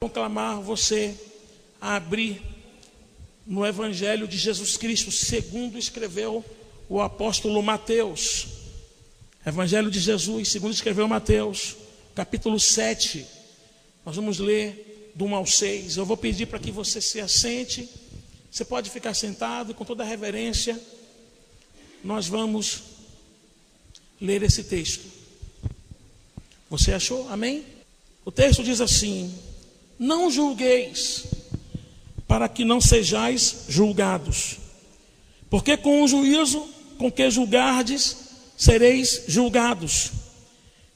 Conclamar você a abrir no Evangelho de Jesus Cristo, segundo escreveu o apóstolo Mateus. Evangelho de Jesus, segundo escreveu Mateus, capítulo 7. Nós vamos ler do 1 ao 6. Eu vou pedir para que você se assente. Você pode ficar sentado e com toda a reverência nós vamos ler esse texto. Você achou? Amém? O texto diz assim: não julgueis, para que não sejais julgados, porque com o juízo com que julgardes, sereis julgados,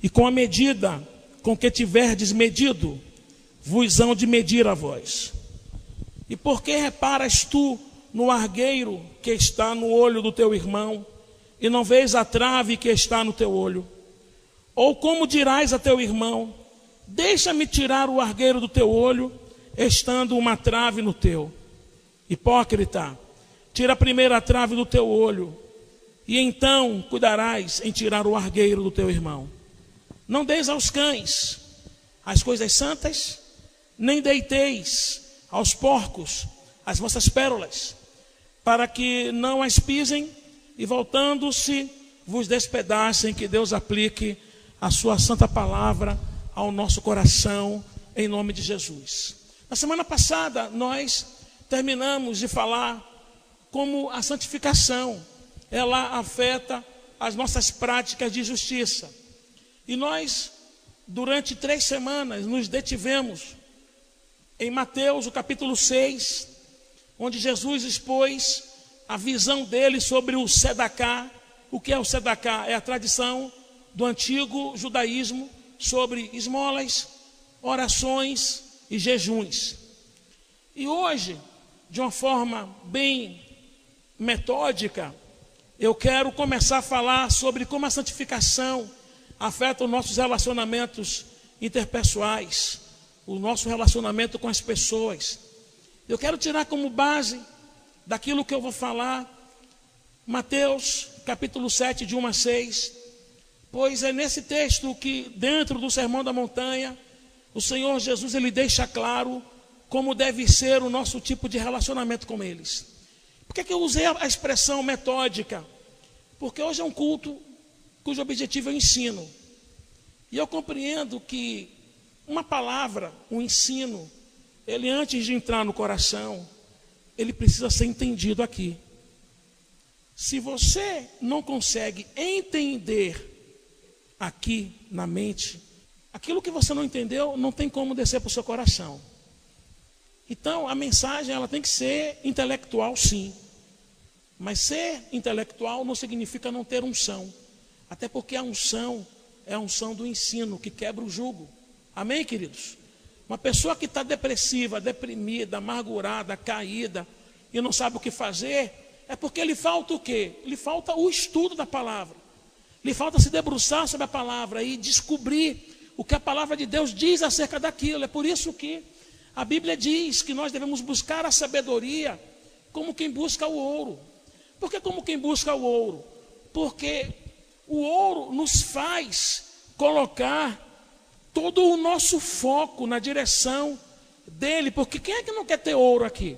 e com a medida com que tiverdes medido, vos hão de medir a vós. E por que reparas tu no argueiro que está no olho do teu irmão, e não vês a trave que está no teu olho? Ou como dirás a teu irmão: deixa-me tirar o argueiro do teu olho, estando uma trave no teu? Hipócrita, tira a primeira trave do teu olho, e então cuidarás em tirar o argueiro do teu irmão. Não deis aos cães as coisas santas, nem deiteis aos porcos as vossas pérolas, para que não as pisem e voltando-se vos despedacem. Que Deus aplique a sua santa palavra ao nosso coração, em nome de Jesus. Na semana passada nós terminamos de falar como a santificação ela afeta as nossas práticas de justiça. E nós, durante 3 semanas, nos detivemos em Mateus, o capítulo 6, onde Jesus expôs a visão dele sobre o Sedacá. O que é o Sedacá? É a tradição do antigo judaísmo sobre esmolas, orações e jejuns. E hoje, de uma forma bem metódica, eu quero começar a falar sobre como a santificação afeta os nossos relacionamentos interpessoais, o nosso relacionamento com as pessoas. Eu quero tirar como base daquilo que eu vou falar Mateus capítulo 7, de 1 a 6, pois é nesse texto que, dentro do Sermão da Montanha, o Senhor Jesus ele deixa claro como deve ser o nosso tipo de relacionamento com eles. Por que eu usei a expressão metódica? Porque hoje é um culto cujo objetivo é o ensino. E eu compreendo que uma palavra, um ensino, ele antes de entrar no coração, ele precisa ser entendido aqui. Se você não consegue entender aqui na mente, aquilo que você não entendeu não tem como descer para o seu coração. Então a mensagem ela tem que ser intelectual, sim. Mas ser intelectual não significa não ter unção. Até porque a unção é a unção do ensino, que quebra o jugo. Amém, queridos? Uma pessoa que está depressiva, deprimida, amargurada, caída e não sabe o que fazer, é porque lhe falta o quê? Lhe falta o estudo da palavra. Lhe falta se debruçar sobre a palavra e descobrir o que a palavra de Deus diz acerca daquilo. É por isso que a Bíblia diz que nós devemos buscar a sabedoria como quem busca o ouro. Por que como quem busca o ouro? Porque o ouro nos faz colocar todo o nosso foco na direção dele. Porque quem é que não quer ter ouro aqui?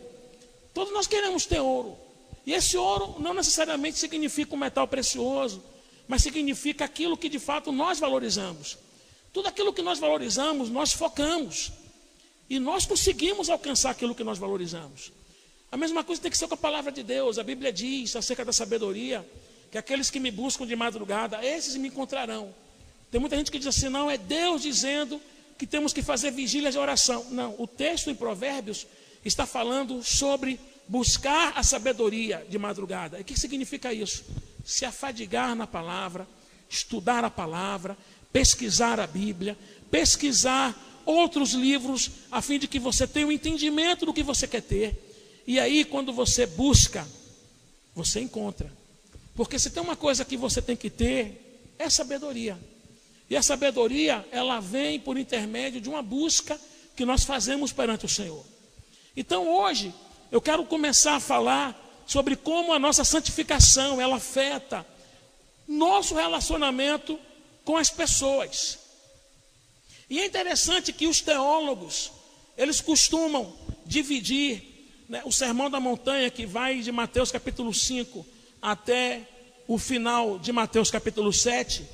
Todos nós queremos ter ouro. E esse ouro não necessariamente significa um metal precioso, mas significa aquilo que de fato nós valorizamos. Tudo aquilo que nós valorizamos, nós focamos. E nós conseguimos alcançar aquilo que nós valorizamos. A mesma coisa tem que ser com a palavra de Deus. A Bíblia diz acerca da sabedoria, que aqueles que me buscam de madrugada, esses me encontrarão. Tem muita gente que diz assim: não, é Deus dizendo que temos que fazer vigília de oração. Não, o texto em Provérbios está falando sobre buscar a sabedoria de madrugada. E o que significa isso? Se afadigar na palavra, estudar a palavra, pesquisar a Bíblia, pesquisar outros livros, a fim de que você tenha um entendimento do que você quer ter. E aí, quando você busca, você encontra. Porque se tem uma coisa que você tem que ter, é sabedoria. E a sabedoria, ela vem por intermédio de uma busca que nós fazemos perante o Senhor. Então hoje, eu quero começar a falar sobre como a nossa santificação, ela afeta nosso relacionamento com as pessoas. E é interessante que os teólogos, eles costumam dividir, né, o Sermão da Montanha, que vai de Mateus capítulo 5 até o final de Mateus capítulo 7,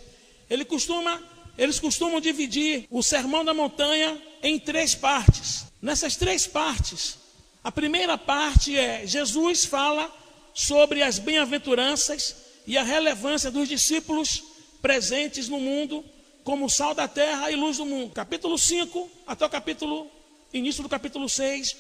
eles costumam dividir o Sermão da Montanha em 3 partes. Nessas 3 partes, a primeira parte é Jesus fala sobre as bem-aventuranças e a relevância dos discípulos presentes no mundo como sal da terra e luz do mundo. Capítulo 5 até o início do capítulo 6,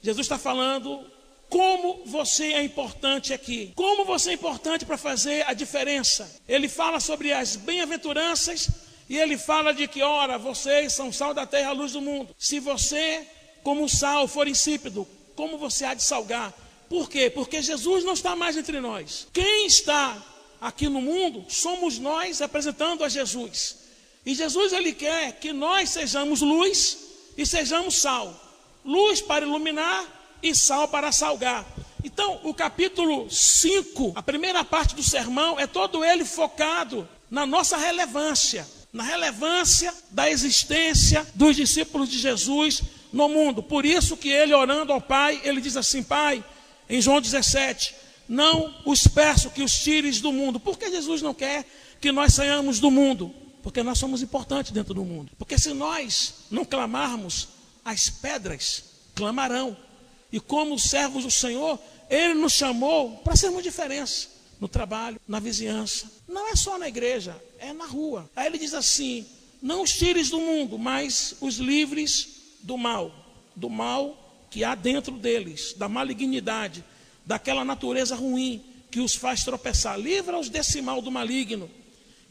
Jesus está falando como você é importante aqui, como você é importante para fazer a diferença. Ele fala sobre as bem-aventuranças e ele fala de que, ora, vocês são sal da terra e a luz do mundo. Se você, como sal, for insípido, como você há de salgar? Por quê? Porque Jesus não está mais entre nós. Quem está aqui no mundo somos nós representando a Jesus. E Jesus, ele quer que nós sejamos luz e sejamos sal. Luz para iluminar e sal para salgar. Então, o capítulo 5, a primeira parte do sermão, é todo ele focado na nossa relevância, na relevância da existência dos discípulos de Jesus no mundo. Por isso que ele, orando ao Pai, ele diz assim: Pai, em João 17, não os peço que os tires do mundo. Por que Jesus não quer que nós saiamos do mundo? Porque nós somos importantes dentro do mundo. Porque se nós não clamarmos, as pedras clamarão. E como servos do Senhor, Ele nos chamou para sermos diferença no trabalho, na vizinhança. Não é só na igreja, é na rua. Aí Ele diz assim: não os tires do mundo, mas os livres do mal que há dentro deles, da malignidade, daquela natureza ruim que os faz tropeçar. Livra-os desse mal do maligno,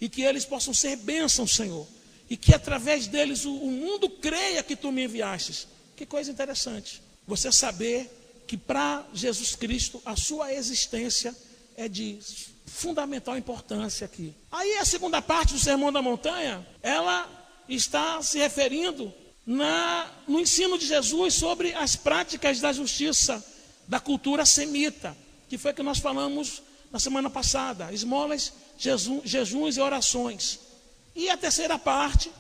e que eles possam ser bênçãos, Senhor, e que através deles o mundo creia que Tu me enviastes. Que coisa interessante. Você saber que para Jesus Cristo a sua existência é de fundamental importância aqui. Aí a segunda parte do Sermão da Montanha, ela está se referindo no ensino de Jesus sobre as práticas da justiça da cultura semita, que foi que nós falamos na semana passada: esmolas, jejuns e orações. E a terceira parte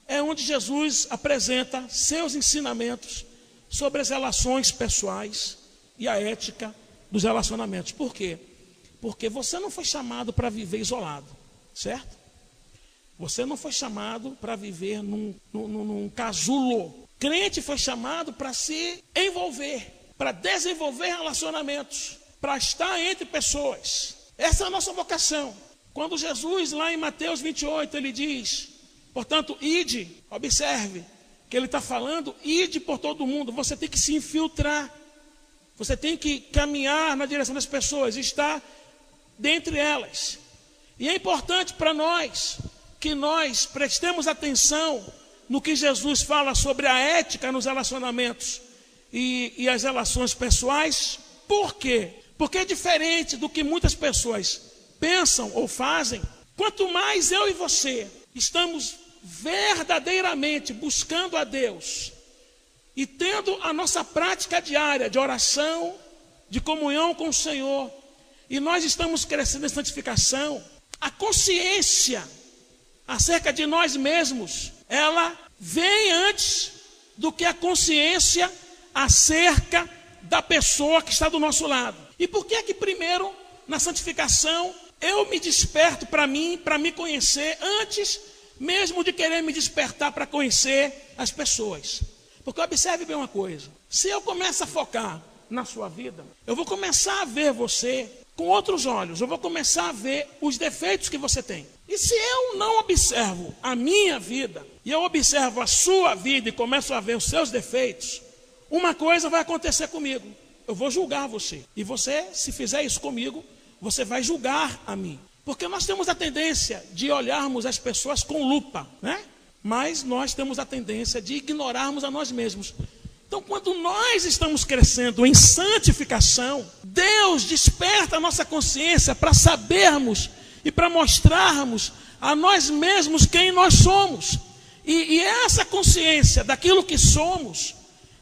é onde Jesus apresenta seus ensinamentos sobre as relações pessoais e a ética dos relacionamentos. Por quê? Porque você não foi chamado para viver isolado, certo? Você não foi chamado para viver num casulo. Crente foi chamado para se envolver, para desenvolver relacionamentos, para estar entre pessoas. Essa é a nossa vocação. Quando Jesus, lá em Mateus 28, ele diz: portanto, ide, observe, que ele está falando, ide por todo mundo. Você tem que se infiltrar, você tem que caminhar na direção das pessoas, estar dentre elas. E é importante para nós que nós prestemos atenção no que Jesus fala sobre a ética nos relacionamentos e as relações pessoais. Por quê? Porque é diferente do que muitas pessoas pensam ou fazem. Quanto mais eu e você estamos verdadeiramente buscando a Deus e tendo a nossa prática diária de oração, de comunhão com o Senhor, e nós estamos crescendo em santificação, a consciência acerca de nós mesmos, ela vem antes do que a consciência acerca da pessoa que está do nosso lado. E por que é que primeiro, na santificação, eu me desperto para mim, para me conhecer, antes mesmo de querer me despertar para conhecer as pessoas? Porque observe bem uma coisa: se eu começo a focar na sua vida, eu vou começar a ver você com outros olhos, eu vou começar a ver os defeitos que você tem. E se eu não observo a minha vida, e eu observo a sua vida e começo a ver os seus defeitos, uma coisa vai acontecer comigo: eu vou julgar você. E você, se fizer isso comigo, você vai julgar a mim. Porque nós temos a tendência de olharmos as pessoas com lupa, né? Mas nós temos a tendência de ignorarmos a nós mesmos. Então, quando nós estamos crescendo em santificação, Deus desperta a nossa consciência para sabermos e para mostrarmos a nós mesmos quem nós somos. E essa consciência daquilo que somos,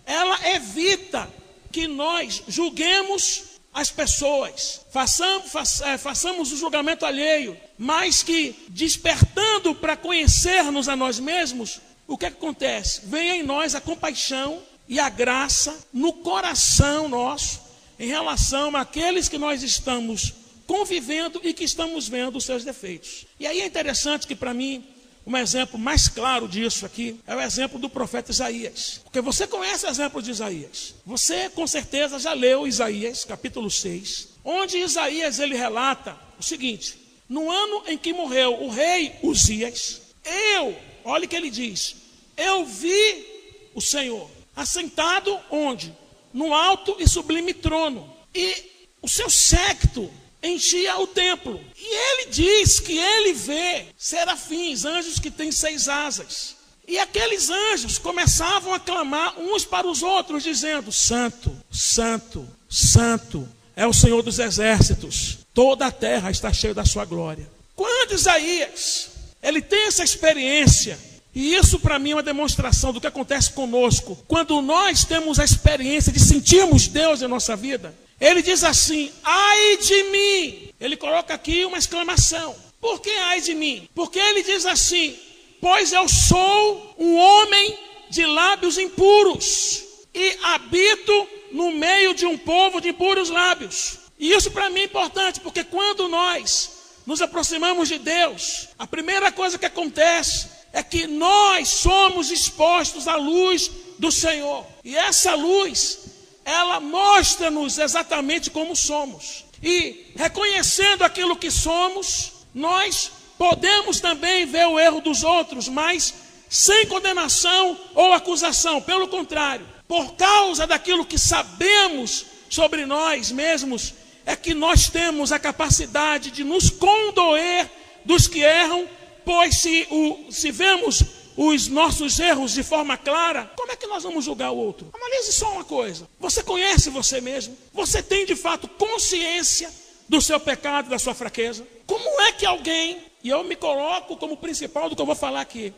ela evita que nós julguemos as pessoas, façamos o julgamento alheio, mas que despertando para conhecermos a nós mesmos, o que acontece? Vem em nós a compaixão e a graça no coração nosso, em relação àqueles que nós estamos convivendo e que estamos vendo os seus defeitos. E aí é interessante que, para mim, um exemplo mais claro disso aqui é o exemplo do profeta Isaías. Porque você conhece o exemplo de Isaías. Você, com certeza, já leu Isaías, capítulo 6, onde Isaías ele relata o seguinte: no ano em que morreu o rei Uzias, olha o que ele diz, eu vi o Senhor assentado onde? No alto e sublime trono, e o seu séquito enchia o templo. E ele diz que ele vê serafins, anjos que têm 6 asas. E aqueles anjos começavam a clamar uns para os outros, dizendo: Santo, Santo, Santo é o Senhor dos exércitos, toda a terra está cheia da sua glória. Quando Isaías, ele tem essa experiência, e isso para mim é uma demonstração do que acontece conosco, quando nós temos a experiência de sentirmos Deus em nossa vida, ele diz assim: ai de mim. Ele coloca aqui uma exclamação. Por que ai de mim? Porque ele diz assim: pois eu sou um homem de lábios impuros e habito no meio de um povo de impuros lábios. E isso para mim é importante, porque quando nós nos aproximamos de Deus, a primeira coisa que acontece é que nós somos expostos à luz do Senhor. E essa luz, ela mostra-nos exatamente como somos. E reconhecendo aquilo que somos, nós podemos também ver o erro dos outros, mas sem condenação ou acusação. Pelo contrário, por causa daquilo que sabemos sobre nós mesmos, é que nós temos a capacidade de nos condoer dos que erram, pois se vemos os nossos erros de forma clara, como é que nós vamos julgar o outro? Analise só uma coisa: você conhece você mesmo? Você tem de fato consciência do seu pecado, da sua fraqueza? Como é que alguém, e eu me coloco como principal do que eu vou falar aqui,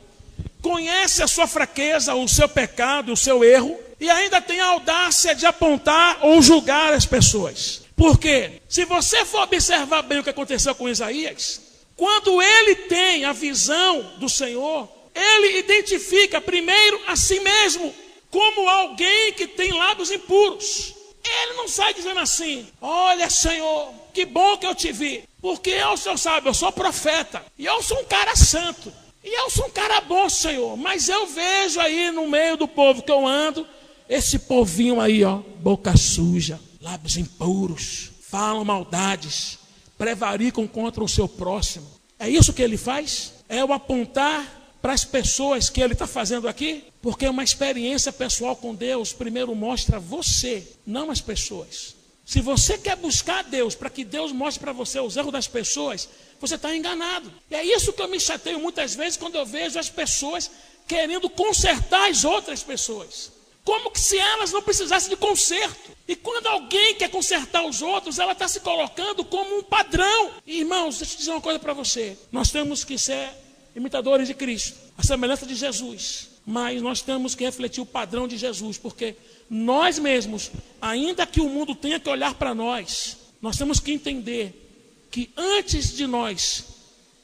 conhece a sua fraqueza, o seu pecado, o seu erro, e ainda tem a audácia de apontar ou julgar as pessoas? Porque se você for observar bem o que aconteceu com Isaías, quando ele tem a visão do Senhor, ele identifica primeiro a si mesmo como alguém que tem lábios impuros. Ele não sai dizendo assim: olha, Senhor, que bom que eu te vi, porque o Senhor sabe, eu sou profeta, e eu sou um cara santo, e eu sou um cara bom, Senhor, mas eu vejo aí no meio do povo que eu ando, esse povinho aí, ó, boca suja, lábios impuros, falam maldades, prevaricam contra o seu próximo. É isso que ele faz? É o apontar para as pessoas que ele está fazendo aqui? Porque uma experiência pessoal com Deus primeiro mostra você, não as pessoas. Se você quer buscar Deus para que Deus mostre para você os erros das pessoas, você está enganado. E é isso que eu me chateio muitas vezes quando eu vejo as pessoas querendo consertar as outras pessoas, como que se elas não precisassem de conserto. E quando alguém quer consertar os outros, ela está se colocando como um padrão. E, irmãos, deixa eu dizer uma coisa para você: nós temos que ser imitadores de Cristo, a semelhança de Jesus, mas nós temos que refletir o padrão de Jesus, porque nós mesmos, ainda que o mundo tenha que olhar para nós, nós temos que entender que antes de nós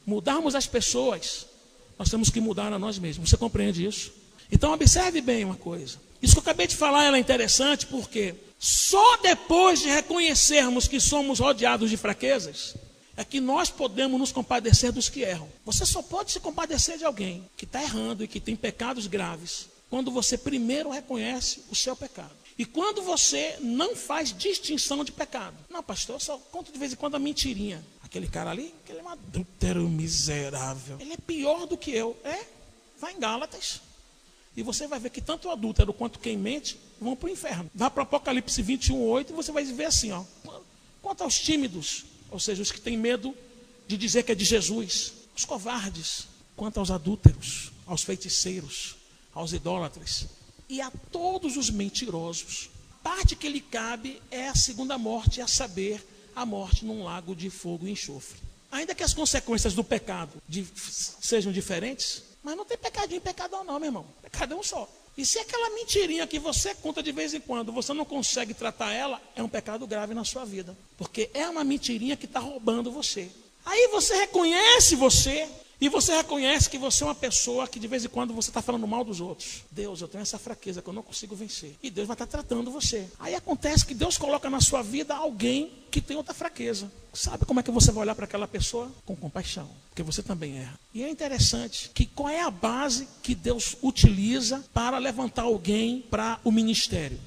mudarmos as pessoas, nós temos que mudar a nós mesmos. Você compreende isso? Então observe bem uma coisa: isso que eu acabei de falar, ela é interessante, porque só depois de reconhecermos que somos rodeados de fraquezas, é que nós podemos nos compadecer dos que erram. Você só pode se compadecer de alguém que está errando e que tem pecados graves quando você primeiro reconhece o seu pecado. E quando você não faz distinção de pecado. Não, pastor, eu só conto de vez em quando a mentirinha. Aquele cara ali, aquele é um adúltero miserável. Ele é pior do que eu. Vai em Gálatas. E você vai ver que tanto o adúltero quanto quem mente vão para o inferno. Vá para o Apocalipse 21:8 e você vai ver assim, ó. Quanto aos tímidos, ou seja, os que têm medo de dizer que é de Jesus, os covardes, quanto aos adúlteros, aos feiticeiros, aos idólatras e a todos os mentirosos, parte que lhe cabe é a segunda morte, a saber, a morte num lago de fogo e enxofre. Ainda que as consequências do pecado sejam diferentes, mas não tem pecadinho, pecadão não, meu irmão. Pecado é um só. E se aquela mentirinha que você conta de vez em quando, você não consegue tratar ela, é um pecado grave na sua vida. Porque é uma mentirinha que está roubando você. Aí você reconhece você E você reconhece que você é uma pessoa que de vez em quando você está falando mal dos outros. Deus, eu tenho essa fraqueza que eu não consigo vencer. E Deus vai estar tratando você. Aí acontece que Deus coloca na sua vida alguém que tem outra fraqueza. Sabe como é que você vai olhar para aquela pessoa? Com compaixão, porque você também erra. E é interessante que qual é a base que Deus utiliza para levantar alguém para o ministério?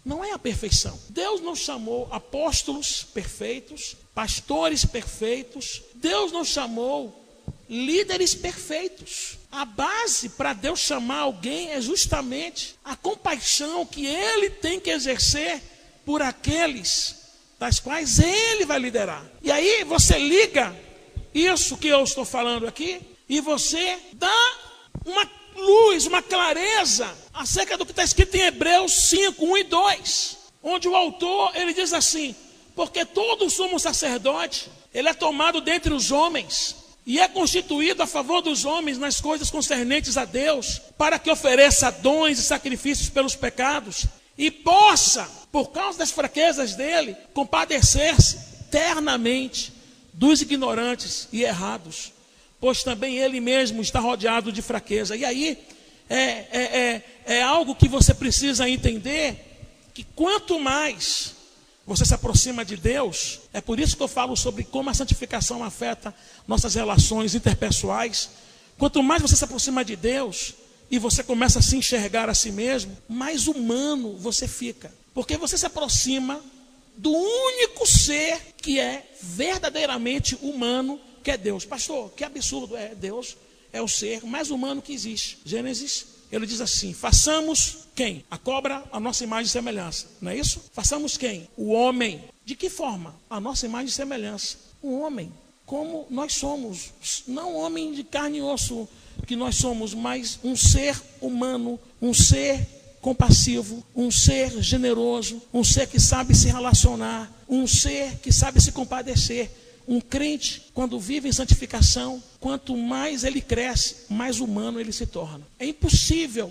Não é a perfeição. Deus não chamou apóstolos perfeitos, pastores perfeitos. Deus não chamou líderes perfeitos. A base para Deus chamar alguém é justamente a compaixão que Ele tem que exercer por aqueles das quais Ele vai liderar. E aí você liga isso que eu estou falando aqui e você dá uma luz, uma clareza acerca do que está escrito em Hebreus 5, 1 e 2, onde o autor, ele diz assim: porque todo sumo sacerdote, ele é tomado dentre os homens, e é constituído a favor dos homens nas coisas concernentes a Deus, para que ofereça dons e sacrifícios pelos pecados, e possa, por causa das fraquezas dele, compadecer-se ternamente dos ignorantes e errados, pois também ele mesmo está rodeado de fraqueza. E aí é algo que você precisa entender, que quanto mais você se aproxima de Deus, é por isso que eu falo sobre como a santificação afeta nossas relações interpessoais. Quanto mais você se aproxima de Deus e você começa a se enxergar a si mesmo, mais humano você fica, porque você se aproxima do único ser que é verdadeiramente humano, que é Deus. Pastor, que absurdo, Deus é o ser mais humano que existe. Gênesis, ele diz assim: façamos quem? A cobra, a nossa imagem e semelhança. Não é isso? Façamos quem? O homem. De que forma? A nossa imagem e semelhança. Um homem, como nós somos. Não homem de carne e osso que nós somos, mas um ser humano, um ser compassivo, um ser generoso, um ser que sabe se relacionar, um ser que sabe se compadecer. Um crente, quando vive em santificação, quanto mais ele cresce, mais humano ele se torna. É impossível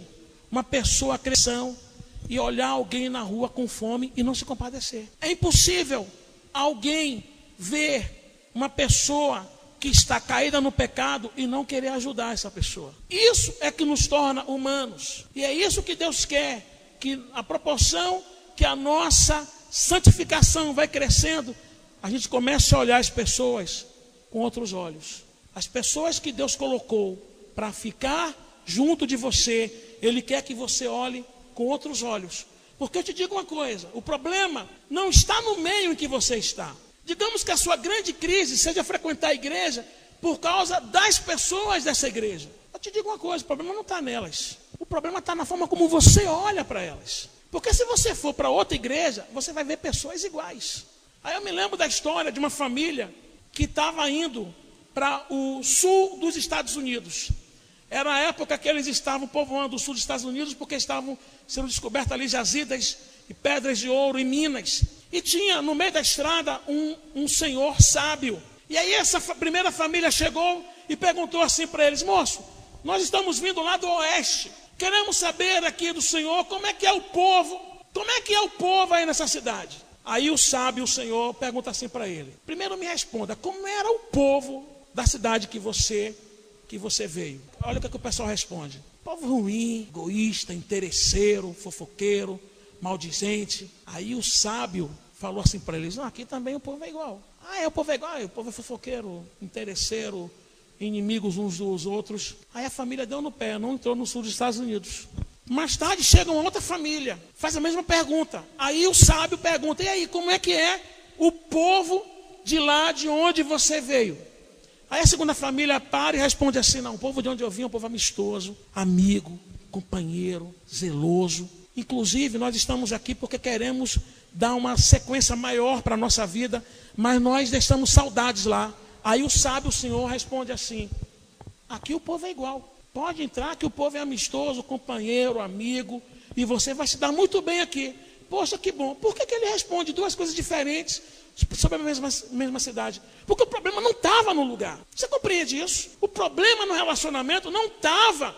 uma pessoa crescer e olhar alguém na rua com fome e não se compadecer. É impossível alguém ver uma pessoa que está caída no pecado e não querer ajudar essa pessoa. Isso é que nos torna humanos. E é isso que Deus quer, que a proporção que a nossa santificação vai crescendo, a gente começa a olhar as pessoas com outros olhos. As pessoas que Deus colocou para ficar junto de você, Ele quer que você olhe com outros olhos. Porque eu te digo uma coisa, o problema não está no meio em que você está. Digamos que a sua grande crise seja frequentar a igreja por causa das pessoas dessa igreja. Eu te digo uma coisa, o problema não está nelas. O problema está na forma como você olha para elas. Porque se você for para outra igreja, você vai ver pessoas iguais. Aí eu me lembro da história de uma família que estava indo para o sul dos Estados Unidos. Era a época que eles estavam povoando o sul dos Estados Unidos, porque estavam sendo descobertas ali jazidas e pedras de ouro em Minas. E tinha no meio da estrada um senhor sábio. E aí essa primeira família chegou e perguntou assim para eles: moço, nós estamos vindo lá do oeste, queremos saber aqui do senhor como é que é o povo aí nessa cidade. Aí o sábio, o Senhor, pergunta assim para ele: primeiro me responda, como era o povo da cidade que você veio? Olha o que o pessoal responde: povo ruim, egoísta, interesseiro, fofoqueiro, maldizente. Aí o sábio falou assim para eles: não, aqui também o povo é igual. O povo é igual, o povo é fofoqueiro, interesseiro, inimigos uns dos outros. Aí a família deu no pé, não entrou no sul dos Estados Unidos. Mais tarde chega uma outra família, faz a mesma pergunta. Aí o sábio pergunta: e aí, como é que é o povo de lá de onde você veio? Aí a segunda família para e responde assim: não, o povo de onde eu vim é um povo amistoso, amigo, companheiro, zeloso. Inclusive nós estamos aqui porque queremos dar uma sequência maior para a nossa vida, mas nós deixamos saudades lá. Aí o sábio, o Senhor, responde assim: aqui o povo é igual. Pode entrar que o povo é amistoso, companheiro, amigo, e você vai se dar muito bem aqui. Poxa, que bom. Por que ele responde duas coisas diferentes sobre a mesma cidade? Porque o problema não estava no lugar. Você compreende isso? O problema no relacionamento não estava,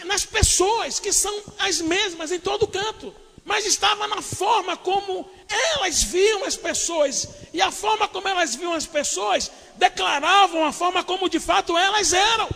nas pessoas que são as mesmas em todo canto. mas estava na forma como elas viam as pessoas. E a forma como elas viam as pessoas declaravam a forma como de fato elas eram.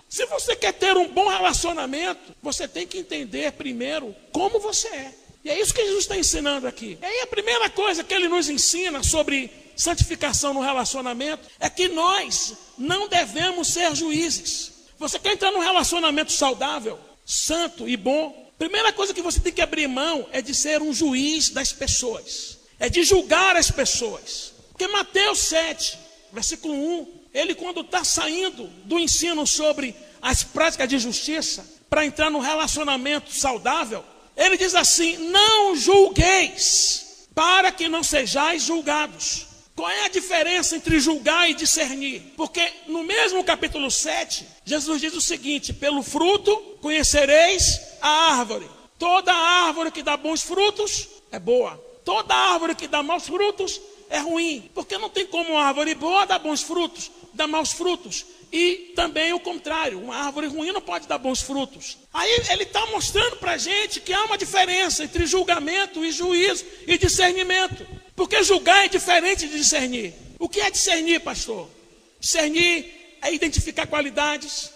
Se você quer ter um bom relacionamento, você tem que entender primeiro como você é. E é isso que Jesus está ensinando aqui. E aí a primeira coisa que ele nos ensina sobre santificação no relacionamento é que nós não devemos ser juízes. Você quer entrar num relacionamento saudável, santo e bom? Primeira coisa que você tem que abrir mão é de ser um juiz das pessoas. É de julgar as pessoas. Porque Mateus 7, versículo 1, ele quando está saindo do ensino sobre as práticas de justiça, para entrar num relacionamento saudável, ele diz assim: não julgueis, para que não sejais julgados. Qual é a diferença entre julgar e discernir? Porque no mesmo capítulo 7, Jesus diz o seguinte: pelo fruto conhecereis a árvore. Toda árvore que dá bons frutos é boa. Toda árvore que dá maus frutos é ruim. Porque não tem como uma árvore boa dar bons frutos, dar maus frutos. E também o contrário, uma árvore ruim não pode dar bons frutos. Aí ele está mostrando para a gente que há uma diferença entre julgamento e juízo e discernimento. Porque julgar é diferente de discernir. O que é discernir, pastor? Discernir é identificar qualidades,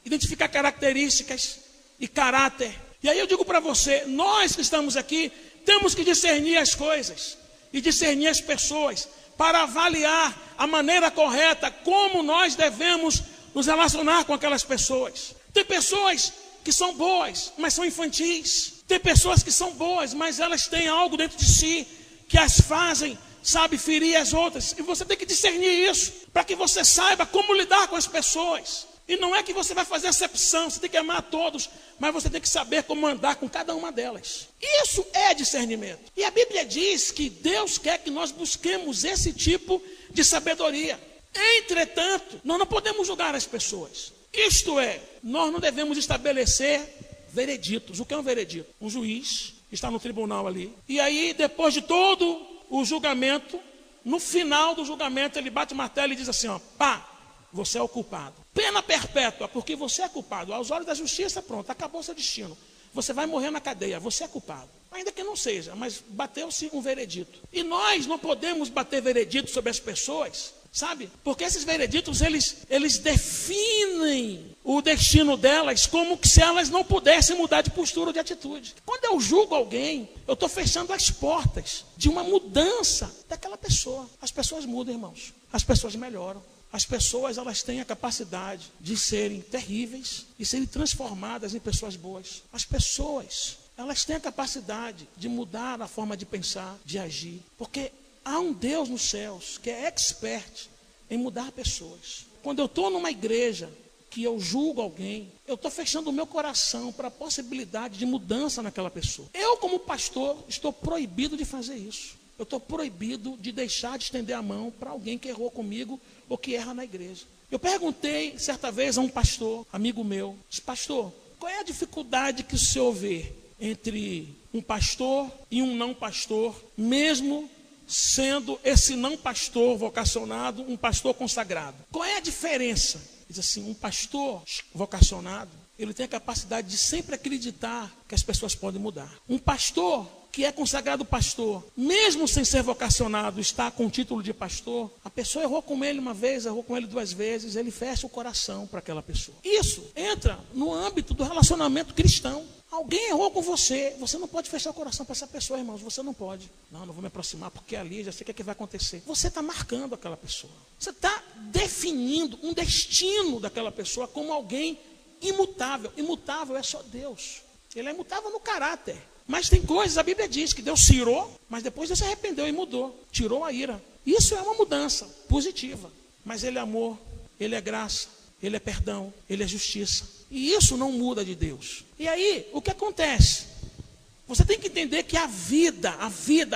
identificar características e caráter. E aí eu digo para você, nós que estamos aqui, temos que discernir as coisas e discernir as pessoas para avaliar a maneira correta como nós devemos nos relacionar com aquelas pessoas. Tem pessoas que são boas, mas são infantis. Tem pessoas que são boas, mas elas têm algo dentro de si que as fazem, sabe, ferir as outras. E você tem que discernir isso, para que você saiba como lidar com as pessoas. E não é que você vai fazer acepção, você tem que amar a todos, mas você tem que saber como andar com cada uma delas. Isso é discernimento. E a Bíblia diz que Deus quer que nós busquemos esse tipo de sabedoria. Entretanto, nós não podemos julgar as pessoas. Isto é, nós não devemos estabelecer vereditos. O que é um veredito? Um juiz está no tribunal ali. E aí, depois de todo o julgamento, no final do julgamento, ele bate o martelo e diz assim, ó, pá, você é o culpado. Pena perpétua, porque você é culpado. Aos olhos da justiça, pronto, acabou o seu destino. Você vai morrer na cadeia, você é culpado. Ainda que não seja, mas bateu-se um veredito. E nós não podemos bater veredito sobre as pessoas, sabe? Porque esses vereditos, eles definem o destino delas como que se elas não pudessem mudar de postura ou de atitude. Quando eu julgo alguém, eu estou fechando as portas de uma mudança daquela pessoa. As pessoas mudam, irmãos. As pessoas melhoram. As pessoas, elas têm a capacidade de serem terríveis e serem transformadas em pessoas boas. As pessoas, elas têm a capacidade de mudar a forma de pensar, de agir. Porque há um Deus nos céus que é expert em mudar pessoas. Quando eu estou numa igreja que eu julgo alguém, eu estou fechando o meu coração para a possibilidade de mudança naquela pessoa. Eu, como pastor, estou proibido de fazer isso. Eu estou proibido de deixar de estender a mão para alguém que errou comigo ou que erra na igreja. Eu perguntei certa vez a um pastor, amigo meu, disse, pastor, qual é a dificuldade que o senhor vê entre um pastor e um não pastor, mesmo sendo esse não pastor vocacionado um pastor consagrado? Qual é a diferença? Diz assim, um pastor vocacionado, ele tem a capacidade de sempre acreditar que as pessoas podem mudar. Um pastor que é consagrado pastor, mesmo sem ser vocacionado, está com o título de pastor, a pessoa errou com ele uma vez, errou com ele 2 vezes, ele fecha o coração para aquela pessoa. Isso entra no âmbito do relacionamento cristão. Alguém errou com você, você não pode fechar o coração para essa pessoa, irmãos, você não pode. Não vou me aproximar porque ali já sei o que vai acontecer. Você está marcando aquela pessoa. Você está definindo um destino daquela pessoa como alguém imutável. Imutável é só Deus. Ele é imutável no caráter. Mas tem coisas, a Bíblia diz que Deus se irou, mas depois Deus se arrependeu e mudou. Tirou a ira. Isso é uma mudança positiva. Mas Ele é amor, Ele é graça, Ele é perdão, Ele é justiça. E isso não muda de Deus. E aí, o que acontece? Você tem que entender que a vida,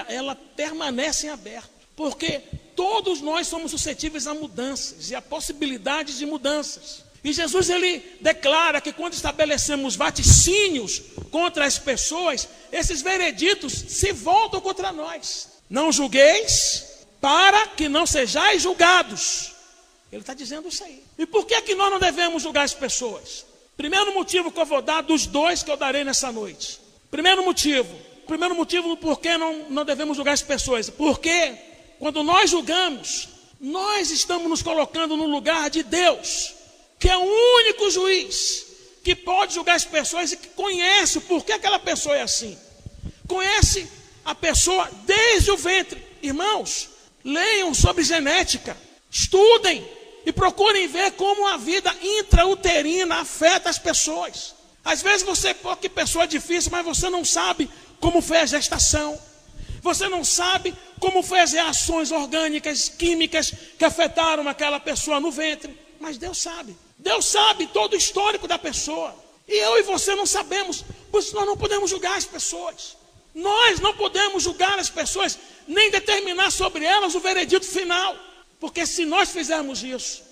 ela permanece em aberto. Porque todos nós somos suscetíveis a mudanças e a possibilidades de mudanças. E Jesus, ele declara que quando estabelecemos vaticínios contra as pessoas, esses vereditos se voltam contra nós. Não julgueis, para que não sejais julgados. Ele está dizendo isso aí. E por que nós não devemos julgar as pessoas? Primeiro motivo que eu vou dar, dos 2 que eu darei nessa noite. Primeiro motivo, primeiro motivo por que não devemos julgar as pessoas. Porque quando nós julgamos, nós estamos nos colocando no lugar de Deus, que é o único juiz que pode julgar as pessoas e que conhece o porquê aquela pessoa é assim. Conhece a pessoa desde o ventre. Irmãos, leiam sobre genética, estudem e procurem ver como a vida intrauterina afeta as pessoas. Às vezes você, que pessoa é difícil, mas você não sabe como foi a gestação. Você não sabe como foi as reações orgânicas, químicas que afetaram aquela pessoa no ventre. Mas Deus sabe. Deus sabe todo o histórico da pessoa. E eu e você não sabemos. Por isso nós não podemos julgar as pessoas. Nós não podemos julgar as pessoas, nem determinar sobre elas o veredito final. Porque se nós fizermos isso,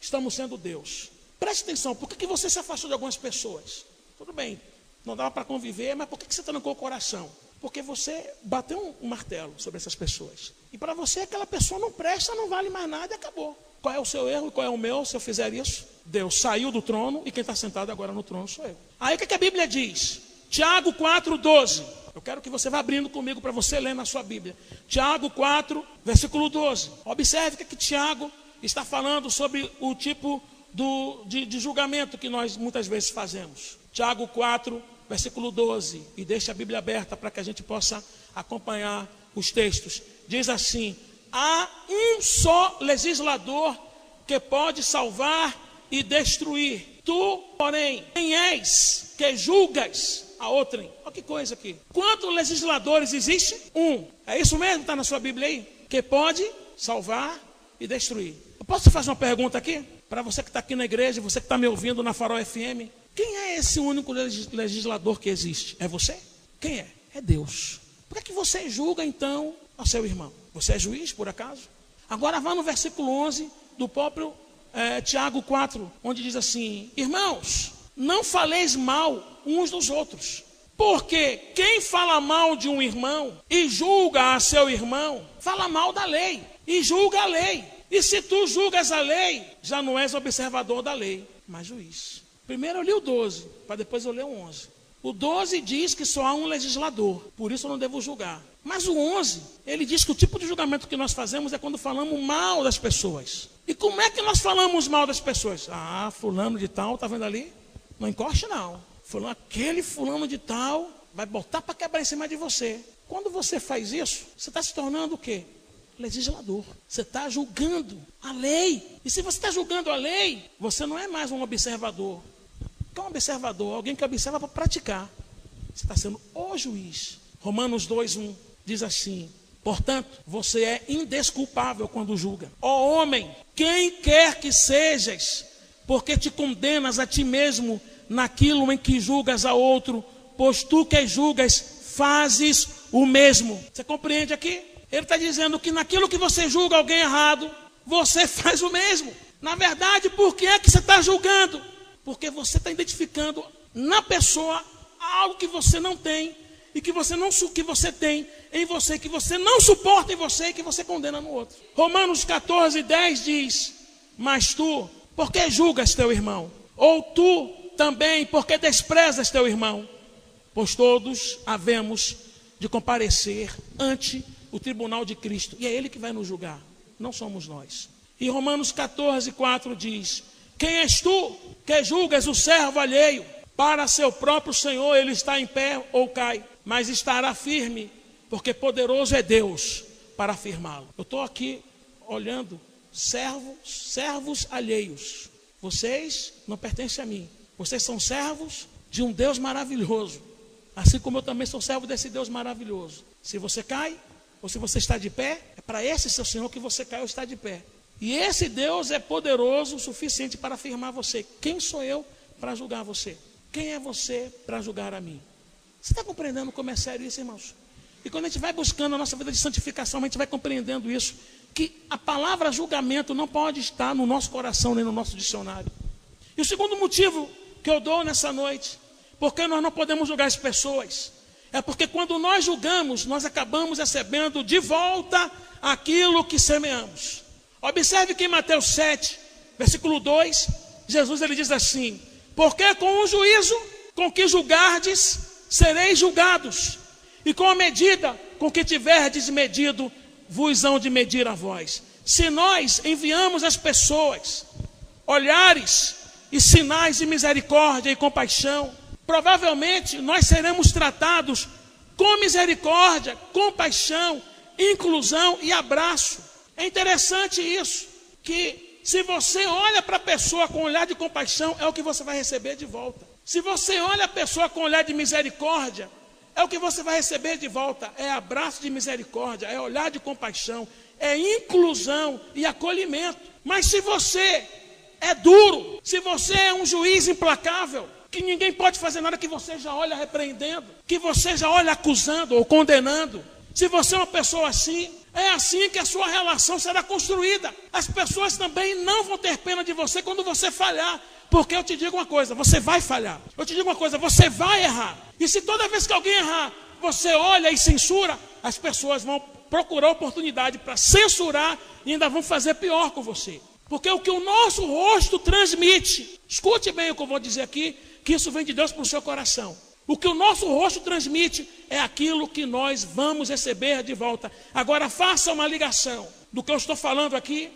estamos sendo Deus. Preste atenção, por que você se afastou de algumas pessoas? Tudo bem, não dava para conviver, mas por que você trancou o coração? Porque você bateu um martelo sobre essas pessoas. E para você aquela pessoa não presta, não vale mais nada e acabou. Qual é o seu erro e qual é o meu se eu fizer isso? Deus saiu do trono e quem está sentado agora no trono sou eu. Aí o que a Bíblia diz? Tiago 4,12. Eu quero que você vá abrindo comigo para você ler na sua Bíblia. Tiago 4, versículo 12. Observe que Tiago está falando sobre o tipo de julgamento que nós muitas vezes fazemos. Tiago 4, versículo 12. E deixe a Bíblia aberta para que a gente possa acompanhar os textos. Diz assim: há um só legislador que pode salvar e destruir. Tu, porém, quem és que julgas a outrem? Olha que coisa aqui. Quantos legisladores existem? Um. É isso mesmo que está na sua Bíblia aí? Que pode salvar e destruir. Eu posso fazer uma pergunta aqui? Para você que está aqui na igreja, você que está me ouvindo na Farol FM. Quem é esse único legislador que existe? É você? Quem é? É Deus. Por que você julga então ao seu irmão? Você é juiz, por acaso? Agora vá no versículo 11 do próprio Tiago 4, onde diz assim: irmãos, não faleis mal uns dos outros, porque quem fala mal de um irmão e julga a seu irmão, fala mal da lei e julga a lei. E se tu julgas a lei, já não és observador da lei, mas juiz. Primeiro eu li o 12, para depois eu ler o 11. O 12 diz que só há um legislador, por isso eu não devo julgar. Mas o 11, ele diz que o tipo de julgamento que nós fazemos é quando falamos mal das pessoas. E como é que nós falamos mal das pessoas? Ah, fulano de tal, tá vendo ali? Não encoste não. Aquele fulano de tal vai botar para quebrar em cima de você. Quando você faz isso, você está se tornando o quê? Legislador. Você está julgando a lei. E se você está julgando a lei, você não é mais um observador. O que é um observador? Alguém que observa para praticar. Você está sendo o juiz. Romanos 2:1 diz assim: portanto, você é indesculpável quando julga. Ó homem, quem quer que sejas, porque te condenas a ti mesmo naquilo em que julgas a outro, pois tu que julgas, fazes o mesmo. Você compreende aqui? Ele está dizendo que naquilo que você julga alguém errado, você faz o mesmo. Na verdade, por que é que você está julgando? Porque você está identificando na pessoa algo que você não tem, e que você tem em você, que você não suporta em você e que você condena no outro. Romanos 14:10 diz: mas tu, por que julgas teu irmão? Ou tu também, por que desprezas teu irmão? Pois todos havemos de comparecer ante o tribunal de Cristo, e é Ele que vai nos julgar, não somos nós. E Romanos 14:4 diz: quem és tu que julgas o servo alheio? Para seu próprio Senhor ele está em pé ou cai, mas estará firme, porque poderoso é Deus para afirmá-lo. Eu estou aqui olhando servos alheios. Vocês não pertencem a mim. Vocês são servos de um Deus maravilhoso, assim como eu também sou servo desse Deus maravilhoso. Se você cai, ou se você está de pé, é para esse seu Senhor que você cai ou está de pé. E esse Deus é poderoso o suficiente para afirmar você. Quem sou eu para julgar você? Quem é você para julgar a mim? Você está compreendendo como é sério isso, irmãos? E quando a gente vai buscando a nossa vida de santificação, a gente vai compreendendo isso, que a palavra julgamento não pode estar no nosso coração nem no nosso dicionário. E o segundo motivo que eu dou nessa noite, porque nós não podemos julgar as pessoas, é porque quando nós julgamos, nós acabamos recebendo de volta aquilo que semeamos. Observe que em Mateus 7, versículo 2, Jesus ele diz assim: porque com o juízo com que julgardes, sereis julgados, E com a medida com que tiverdes medido, vos hão de medir a vós. Se nós enviamos às pessoas olhares e sinais de misericórdia e compaixão, provavelmente nós seremos tratados com misericórdia, compaixão, inclusão e abraço. É interessante isso, que se você olha para a pessoa com olhar de compaixão, é o que você vai receber de volta. Se você olha a pessoa com olhar de misericórdia, é o que você vai receber de volta. É abraço de misericórdia, é olhar de compaixão, é inclusão e acolhimento. Mas se você é duro, se você é um juiz implacável, que ninguém pode fazer nada, que você já olha repreendendo, que você já olha acusando ou condenando, se você é uma pessoa assim, é assim que a sua relação será construída. As pessoas também não vão ter pena de você quando você falhar. Porque eu te digo uma coisa, você vai falhar. Eu te digo uma coisa, você vai errar. E se toda vez que alguém errar, você olha e censura, as pessoas vão procurar oportunidade para censurar e ainda vão fazer pior com você. Porque o que o nosso rosto transmite, escute bem o que eu vou dizer aqui, que isso vem de Deus para o seu coração. O que o nosso rosto transmite é aquilo que nós vamos receber de volta. Agora faça uma ligação do que eu estou falando aqui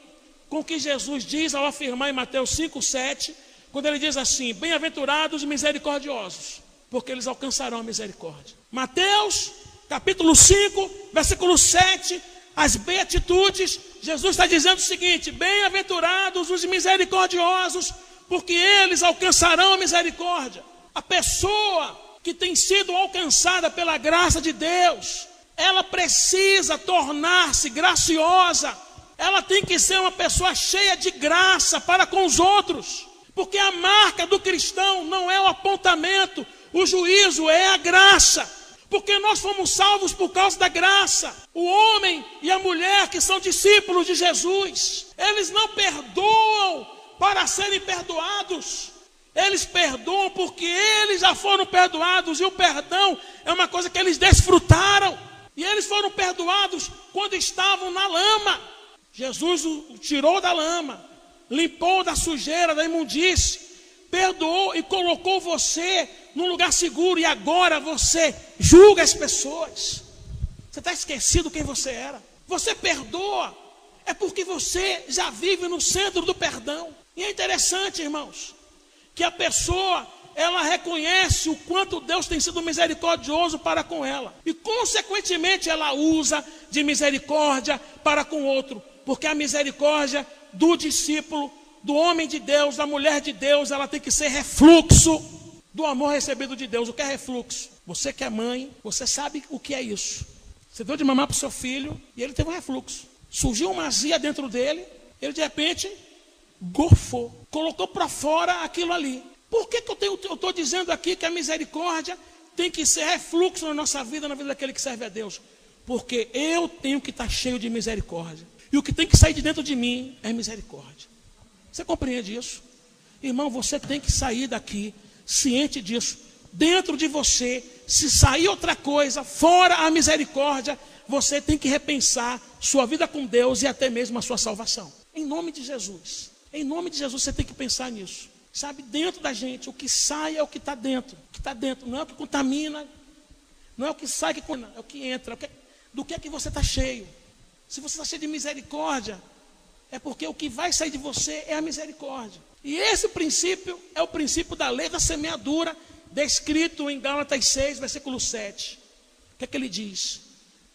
com o que Jesus diz ao afirmar em Mateus 5:7, quando ele diz assim: bem-aventurados e misericordiosos, porque eles alcançarão a misericórdia. Mateus capítulo 5, versículo 7, as beatitudes, Jesus está dizendo o seguinte: bem-aventurados os misericordiosos, porque eles alcançarão a misericórdia. A pessoa que tem sido alcançada pela graça de Deus, ela precisa tornar-se graciosa, ela tem que ser uma pessoa cheia de graça para com os outros, porque a marca do cristão não é o apontamento, o juízo é a graça, porque nós fomos salvos por causa da graça. O homem e a mulher que são discípulos de Jesus, eles não perdoam para serem perdoados, eles perdoam porque eles já foram perdoados, e o perdão é uma coisa que eles desfrutaram, e eles foram perdoados quando estavam na lama. Jesus o tirou da lama, limpou da sujeira, da imundície, perdoou e colocou você num lugar seguro, e agora você julga as pessoas. Você está esquecido quem você era. Você perdoa, é porque você já vive no centro do perdão. E é interessante, irmãos, que a pessoa, ela reconhece o quanto Deus tem sido misericordioso para com ela, e consequentemente ela usa de misericórdia para com o outro, porque a misericórdia do discípulo, do homem de Deus, da mulher de Deus, ela tem que ser refluxo do amor recebido de Deus. O que é refluxo? Você que é mãe, você sabe o que é isso. Você deu de mamar para o seu filho e ele teve um refluxo, surgiu uma azia dentro dele, ele de repente gorfou, colocou para fora aquilo ali. Por que eu estou dizendo aqui que a misericórdia tem que ser refluxo na nossa vida, na vida daquele que serve a Deus? Porque eu tenho que estar cheio de misericórdia, e o que tem que sair de dentro de mim é misericórdia. Você compreende isso? Irmão, você tem que sair daqui ciente disso. Dentro de você, se sair outra coisa, fora a misericórdia, você tem que repensar sua vida com Deus e até mesmo a sua salvação. Em nome de Jesus. Em nome de Jesus, você tem que pensar nisso. Sabe, dentro da gente, o que sai é o que está dentro. O que está dentro não é o que contamina, não é o que sai que contamina, é o que entra. Do que é que você está cheio? Se você está cheio de misericórdia, é porque o que vai sair de você é a misericórdia. E esse princípio é o princípio da lei da semeadura, descrito em Gálatas 6, versículo 7. O que é que ele diz?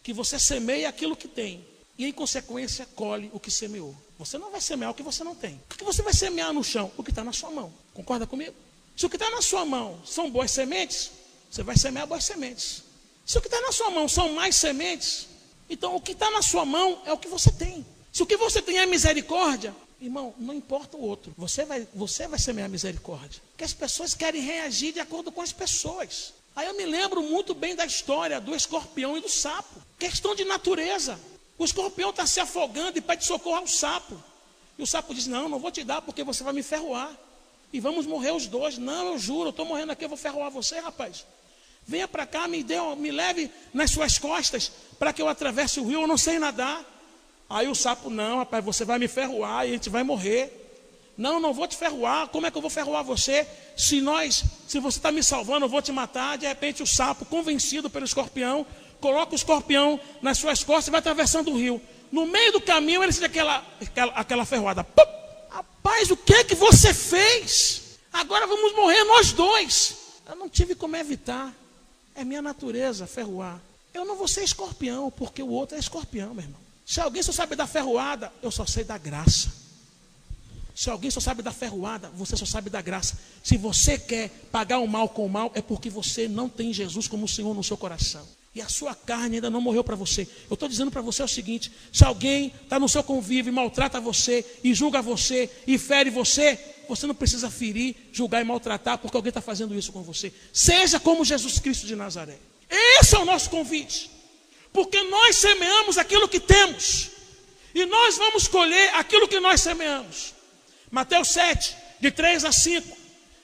Que você semeia aquilo que tem, e em consequência colhe o que semeou. Você não vai semear o que você não tem. O que você vai semear no chão? O que está na sua mão. Concorda comigo? Se o que está na sua mão são boas sementes, você vai semear boas sementes. Se o que está na sua mão são mais sementes, então o que está na sua mão é o que você tem. Se o que você tem é misericórdia, irmão, não importa o outro, você vai semear misericórdia. Porque as pessoas querem reagir de acordo com as pessoas. Aí eu me lembro muito bem da história do escorpião e do sapo. Questão de natureza. O escorpião está se afogando e pede socorro ao sapo. E o sapo diz: não vou te dar porque você vai me ferroar. E vamos morrer os dois. Não, eu juro, eu estou morrendo aqui, eu vou ferroar você, rapaz. Venha para cá, me leve nas suas costas para que eu atravesse o rio, eu não sei nadar. Aí o sapo: não, rapaz, você vai me ferroar e a gente vai morrer. Não vou te ferroar. Como é que eu vou ferroar você? Se você está me salvando, eu vou te matar. De repente o sapo, convencido pelo escorpião, coloca o escorpião nas suas costas e vai atravessando o rio. No meio do caminho ele sente aquela ferroada. Pum! Rapaz, o que é que você fez? Agora vamos morrer nós dois. Eu não tive como evitar. É minha natureza ferroar. Eu não vou ser escorpião, porque o outro é escorpião, meu irmão. Se alguém só sabe da ferroada, eu só sei da graça. Se alguém só sabe da ferroada, você só sabe da graça. Se você quer pagar o mal com o mal, é porque você não tem Jesus como Senhor no seu coração. E a sua carne ainda não morreu para você. Eu estou dizendo para você o seguinte: se alguém está no seu convívio e maltrata você, e julga você, e fere você, você não precisa ferir, julgar e maltratar, porque alguém está fazendo isso com você. Seja como Jesus Cristo de Nazaré. Esse é o nosso convite. Porque nós semeamos aquilo que temos. E nós vamos colher aquilo que nós semeamos. Mateus 7, de 3 a 5.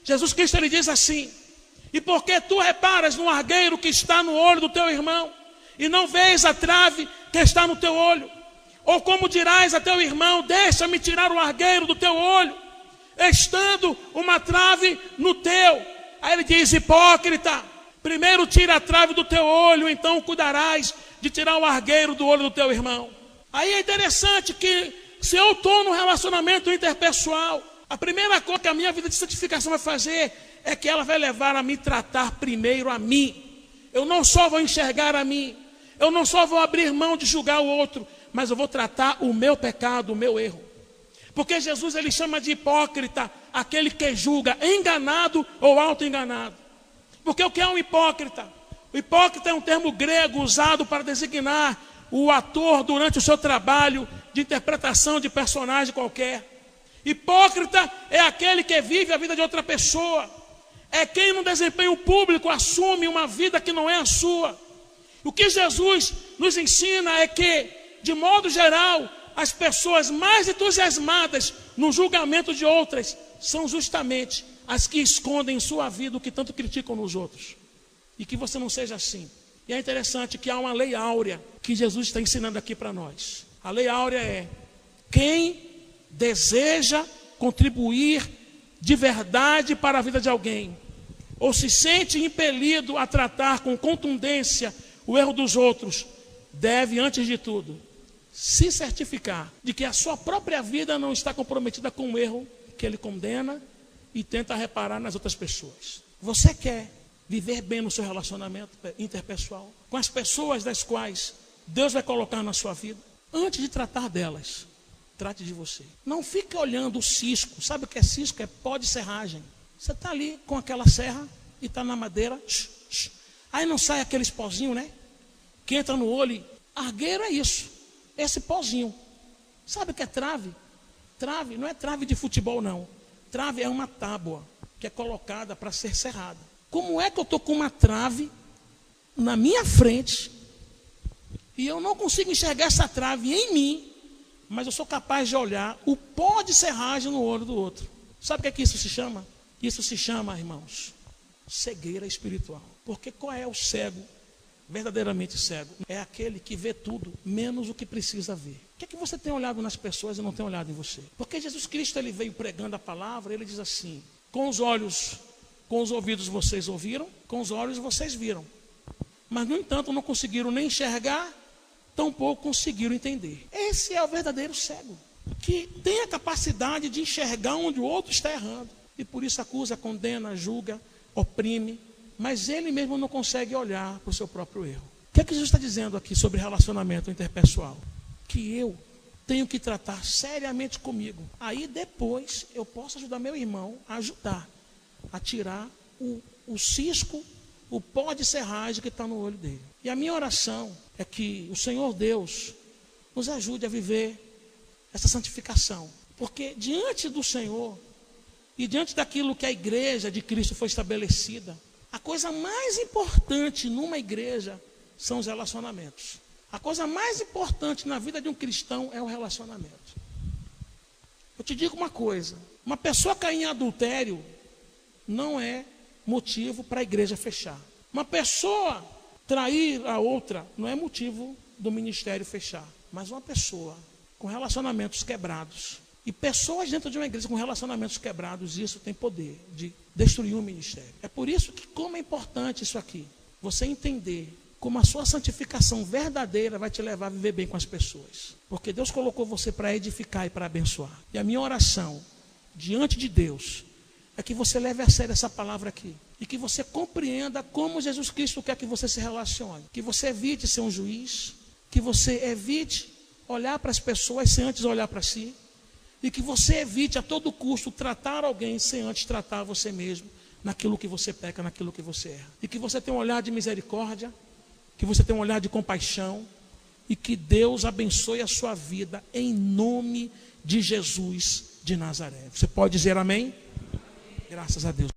Jesus Cristo ele diz assim: e porque tu reparas no argueiro que está no olho do teu irmão, e não vês a trave que está no teu olho? Ou como dirás a teu irmão: deixa-me tirar o argueiro do teu olho, estando uma trave no teu? Aí ele diz: hipócrita, primeiro tira a trave do teu olho, então cuidarás de tirar o argueiro do olho do teu irmão. Aí é interessante que, se eu estou no relacionamento interpessoal, a primeira coisa que a minha vida de santificação vai fazer é que ela vai levar a me tratar primeiro a mim. Eu não só vou enxergar a mim, eu não só vou abrir mão de julgar o outro, mas eu vou tratar o meu pecado, o meu erro. Porque Jesus ele chama de hipócrita aquele que julga enganado ou auto-enganado. Porque o que é um hipócrita? O hipócrita é um termo grego usado para designar o ator durante o seu trabalho de interpretação de personagem qualquer. Hipócrita é aquele que vive a vida de outra pessoa. É quem no desempenho público assume uma vida que não é a sua. O que Jesus nos ensina é que, de modo geral, as pessoas mais entusiasmadas no julgamento de outras são justamente as que escondem em sua vida o que tanto criticam nos outros. E que você não seja assim. E é interessante que há uma lei áurea que Jesus está ensinando aqui para nós. A lei áurea é: quem deseja contribuir de verdade para a vida de alguém, ou se sente impelido a tratar com contundência o erro dos outros, deve, antes de tudo, se certificar de que a sua própria vida não está comprometida com o erro que ele condena e tenta reparar nas outras pessoas. Você quer viver bem no seu relacionamento interpessoal, com as pessoas das quais Deus vai colocar na sua vida? Antes de tratar delas, trate de você. Não fica olhando o cisco. Sabe o que é cisco? É pó de serragem. Você está ali com aquela serra e está na madeira. Aí não sai aqueles pozinhos, né? Que entra no olho. Argueiro é isso. Esse pozinho. Sabe o que é trave? Trave não é trave de futebol, não. Trave é uma tábua que é colocada para ser serrada. Como é que eu estou com uma trave na minha frente e eu não consigo enxergar essa trave em mim, mas eu sou capaz de olhar o pó de serragem no olho do outro? Sabe o que é que isso se chama? Isso se chama, irmãos, cegueira espiritual. Porque qual é o cego, verdadeiramente cego? É aquele que vê tudo, menos o que precisa ver. O que é que você tem olhado nas pessoas e não tem olhado em você? Porque Jesus Cristo ele veio pregando a palavra, ele diz assim: com os olhos, com os ouvidos vocês ouviram, com os olhos vocês viram. Mas, no entanto, não conseguiram nem enxergar, tampouco conseguiram entender. Esse é o verdadeiro cego, que tem a capacidade de enxergar onde o outro está errando. E por isso acusa, condena, julga, oprime, mas ele mesmo não consegue olhar para o seu próprio erro. O que é que Jesus está dizendo aqui sobre relacionamento interpessoal? Que eu tenho que tratar seriamente comigo. Aí depois eu posso ajudar meu irmão a ajudar a tirar o cisco, o pó de serragem que está no olho dele. E a minha oração é que o Senhor Deus nos ajude a viver essa santificação. Porque diante do Senhor e diante daquilo que a igreja de Cristo foi estabelecida, a coisa mais importante numa igreja são os relacionamentos. A coisa mais importante na vida de um cristão é o relacionamento. Eu te digo uma coisa: uma pessoa cair em adultério não é motivo para a igreja fechar. Uma pessoa trair a outra não é motivo do ministério fechar. Mas uma pessoa com relacionamentos quebrados E pessoas dentro de uma igreja com relacionamentos quebrados, isso tem poder de destruir um ministério. É por isso que, como é importante isso aqui, você entender como a sua santificação verdadeira vai te levar a viver bem com as pessoas. Porque Deus colocou você para edificar e para abençoar. E a minha oração diante de Deus é que você leve a sério essa palavra aqui. E que você compreenda como Jesus Cristo quer que você se relacione. Que você evite ser um juiz. Que você evite olhar para as pessoas sem antes olhar para si. E que você evite a todo custo tratar alguém sem antes tratar você mesmo. Naquilo que você peca, naquilo que você erra. E que você tenha um olhar de misericórdia. Que você tenha um olhar de compaixão. E que Deus abençoe a sua vida em nome de Jesus de Nazaré. Você pode dizer amém? Graças a Deus.